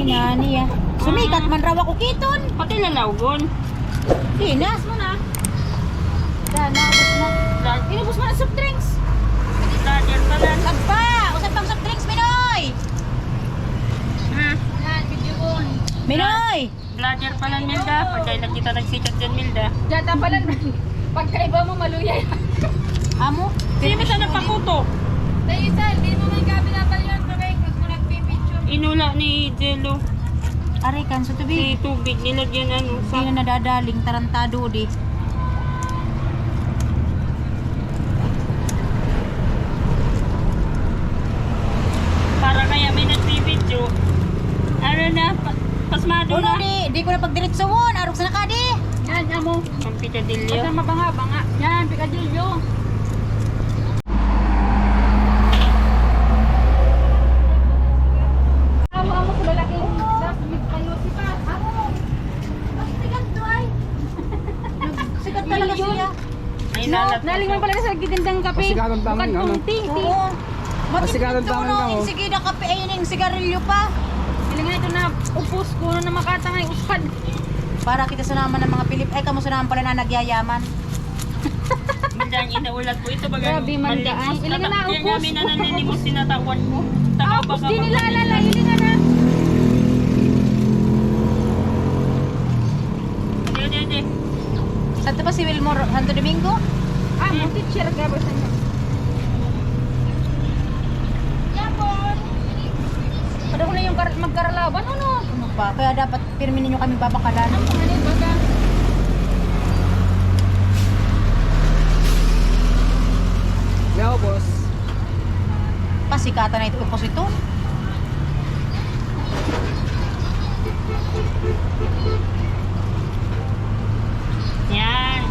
Ay, nani ah. Sumikat man raw ako kiton. Pati lalawgon. Tinas mo na. Dana, ubos na. Inubos mo na soft drinks. Lager pala. Sagpa! Usap pang soft drinks, Minoy! Yan, video ko. Minoy! Lager pala, Milda. Pagkay nakita nagsikat dyan, Milda. Data pala, pagkaiba mo maluyay. Amo? Sino sa napakuto? Tayo isa, hindi mo may gabi na pala yun. Pagkay, pag mo nagpipicture. Inula ni Jello. Aray kan sa Si tubig. tubig, nilagyan ano. Hindi na nadadaling, tarantado di. Para kaya may nagbibidyo. Ano na, pasmado Uno na. di ko na pagdiretsuhon. Arok sa nakadi. Yan, yan mo. Ang picadillo. Basta mabanga-banga. Yan, pikadilyo. Amo sa lalaking dasmig kayo si Pa. Amo. Mas tigas to ay. Sikat talaga siya. Ay, No, nalat. naling mo pala sa gitindang kape. Pasigaran tama Bukan nga, no? kunti. Oo. Masigaran Matindog taman ka, no. oh. Sige na kape ay yung sigarilyo pa. Hilingan ito na upos ko na makatangay usad. Para kita sa naman ng mga Pilip. Ay, kamusta naman pala na nagyayaman. Milda, ang inaulat ko. Ito baga, Grabe, Manda, ay. Ilingan na, Kaya upos. namin na nanilimos sinatawan mo. Taka Tapos baka di nila alala. Hilingan na. Hindi. Santo pa si Wilmore, Santo Domingo? Ah, mo teacher ka ba sa inyo? Yapon. Pada ko na yung magkaralaban, ano? Ano pa? Kaya dapat pirmin ninyo kami babakalan. Ano pa nga baga? Yaw, boss. Pasikatan na ito upos ito. Yan.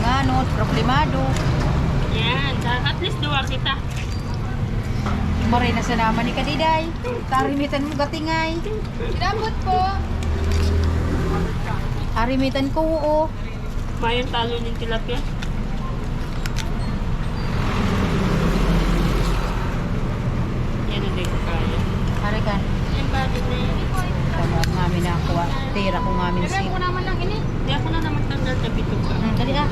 Nga no, problemado. Yan. At least duwa kita. Maray na sa naman ni Kadiday. Tarimitan mo gatingay. Sinabot po. Arimitan ko oo. Mayroon talo ng tilapia. Yan ang ko kaya. Ari kan. Yung bagay na yun. Tama ngamin na ako. Tira ko ngamin Lagay si. ko naman lang ini. Hindi ako na naman tanggal na bitog ka. Dali ah.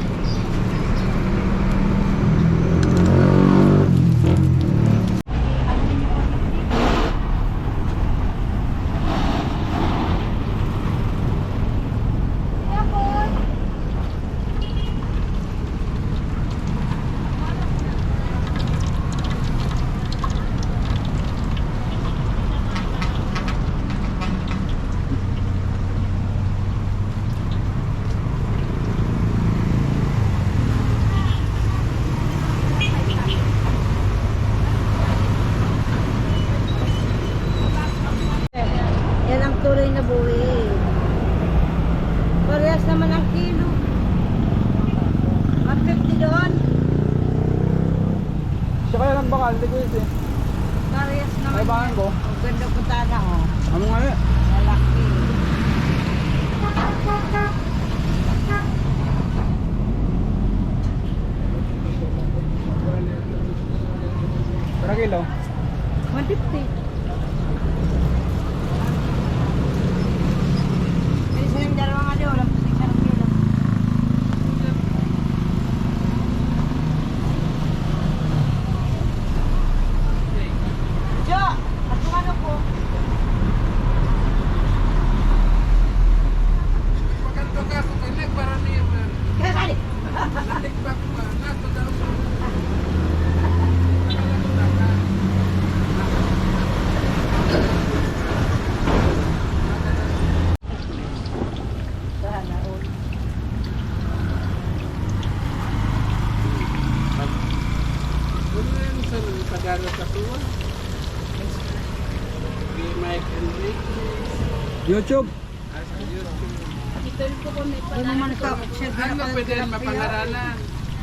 Yan ang tuloy na buwi. Parehas naman ang kilo. 150 doon. Siya kaya lang bakal, hindi ko ito eh. Parehas naman. Ay, bakan ko. Ang ganda po sana oh. Ano nga eh? Lalaki. Pero kilo. 150. May isa yung dalawa nga doon. Walang pusing na ng kilo. Jo! At kung ano po? Kaya kali! Sana all. YouTube. Doon naman ka-share ka na pala.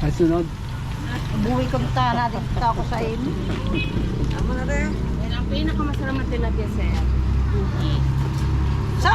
Ay, sunod. Buhay ka tara dito ako sa imo. Amo na rin. Yan ang pinakamasarap na tilapia sir. Sa!